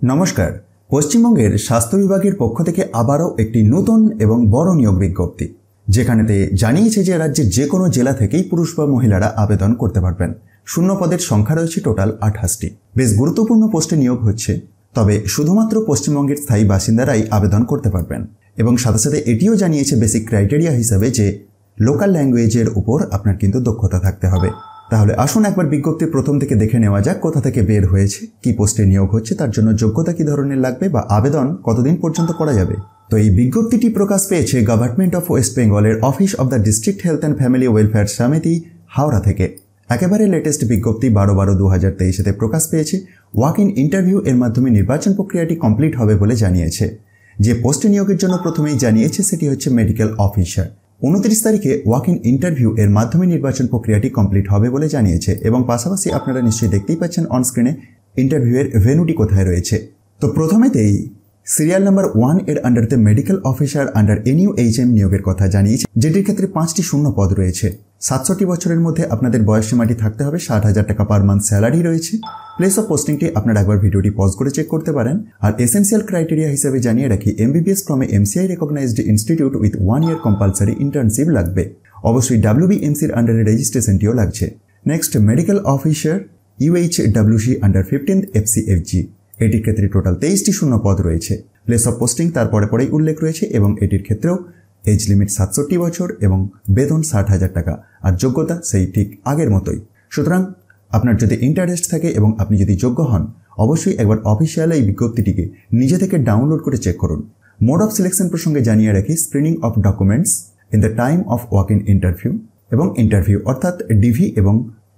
নমস্কার। পশ্চিমবঙ্গের স্বাস্থ্য বিভাগের পক্ষ থেকে আবারও একটি নতুন এবং বড় নিয়োগ বিজ্ঞপ্তি, যেখানেতে জানিয়েছে যে রাজ্যের যে কোনো জেলা থেকেই পুরুষ বা মহিলারা আবেদন করতে পারবেন। শূন্য পদের সংখ্যা রয়েছে টোটাল 28টি। বেশ গুরুত্বপূর্ণ পোস্টে নিয়োগ হচ্ছে, তবে শুধুমাত্র পশ্চিমবঙ্গের স্থায়ী বাসিন্দারাই আবেদন করতে পারবেন। এবং সাথে সাথে এটিও জানিয়েছে বেসিক ক্রাইটেরিয়া হিসাবে যে লোকাল ল্যাঙ্গুয়েজের উপর আপনার কিন্তু দক্ষতা থাকতে হবে। তাহলে আসুন একবার বিজ্ঞপ্তির প্রথম থেকে দেখে নেওয়া যাক কোথা থেকে বের হয়েছে, কি পোস্টে নিয়োগ হচ্ছে, তার জন্য যোগ্যতা কি ধরনের লাগবে বা আবেদন কতদিন পর্যন্ত করা যাবে। তো এই বিজ্ঞপ্তিটি প্রকাশ পেয়েছে গভর্নমেন্ট অফ ওয়েস্ট বেঙ্গলের office of the district health and family welfare সমিতি, হাওড়া থেকে। একেবারে লেটেস্ট বিজ্ঞপ্তি 12/12/2023-তে প্রকাশ পেয়েছে। ওয়াক ইন ইন্টারভিউ এর মাধ্যমে নির্বাচন প্রক্রিয়াটি কমপ্লিট হবে বলে জানিয়েছে। যে পোস্টে নিয়োগের জন্য প্রথমেই জানিয়েছে সেটি হচ্ছে মেডিকেল অফিসার। 29 তারিখে ওয়াক ইন ইন্টারভিউ এর মাধ্যমে নির্বাচন প্রক্রিয়াটি কমপ্লিট হবে বলে জানিয়েছে। এবং পাশাপাশি আপনারা নিশ্চয়ই দেখতেই পাচ্ছেন অন স্ক্রিনে ইন্টারভিউয়ের ভেন্যুটি কোথায় রয়েছে। তো প্রথমেতেই সিরিয়াল নাম্বার 1 এর আন্ডারতে মেডিকেল অফিসার আন্ডার NUHM নিয়োগের কথা জানিয়েছে, যেটির ক্ষেত্রে 5টি শূন্য পদ রয়েছে। 67 বছরের মধ্যে আপনাদের বয়স সীমাটি থাকতে হবে। 60,000 টাকা পার মান্থ স্যালারি রয়েছে। প্লেস অফ পোস্টিংটি আপনারা একবার ভিডিওটি পজ করে চেক করতে পারেন। আর এসেন্সিয়াল ক্রাইটেরিয়া হিসেবে জানিয়ে রাখি, MBBS from MCI recognised institute with 1 year compulsory internship লাগবে। অবশ্যই WBMCর আন্ডারে রেজিস্ট্রেশনটিও লাগছে। Next medical officer UHWC under 15th FCFG, এটির ক্ষেত্রে টোটাল 23টি শূন্য পদ রয়েছে। প্লেস অফ পোস্টিং তারপরে পরেই উল্লেখ রয়েছে এবং এটির ক্ষেত্রেও এজ লিমিট 67 বছর এবং বেতন 60,000 টাকা। আর যোগ্যতা সেই ঠিক আগের মতোই। সুতরাং আপনার যদি ইন্টারেস্ট থাকে এবং আপনি যদি যোগ্য হন, অবশ্যই একবার অফিসিয়াল এই বিজ্ঞপ্তিটিকে নিজে থেকে ডাউনলোড করে চেক করুন। মোড অফ সিলেকশন প্রসঙ্গে জানিয়ে রাখি, screening of documents in the time of walk in interview এবং ইন্টারভিউ অর্থাৎ ডিভি এবং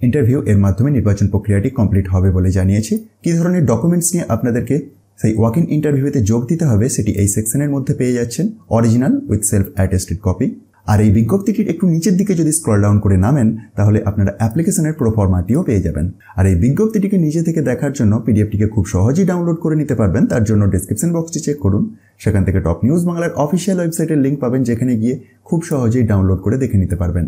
ইন্টারভিউ এর মাধ্যমে নির্বাচন প্রক্রিয়াটি কমপ্লিট হবে বলে জানিয়েছে। কী ধরনের ডকুমেন্টস নিয়ে আপনাদেরকে সেই ওয়াক ইন ইন্টারভিউতে যোগ দিতে হবে সেটি এই সেকশনের মধ্যে পেয়ে যাচ্ছেন, original with self attested copy. আর এই বিজ্ঞপ্তিটির একটু নিচের দিকে যদি স্ক্রল ডাউন করে নামেন, তাহলে আপনারা অ্যাপ্লিকেশনের প্রোফর্মাটিও পেয়ে যাবেন। আর এই বিজ্ঞপ্তিটিকে নিজে থেকে দেখার জন্য পিডিএফটিকে খুব সহজেই ডাউনলোড করে নিতে পারবেন। তার জন্য ডেসক্রিপশন বক্সটি চেক করুন, সেখান থেকে টপ নিউজ বাংলার অফিসিয়াল ওয়েবসাইটের লিঙ্ক পাবেন, যেখানে গিয়ে খুব সহজেই ডাউনলোড করে দেখে নিতে পারবেন।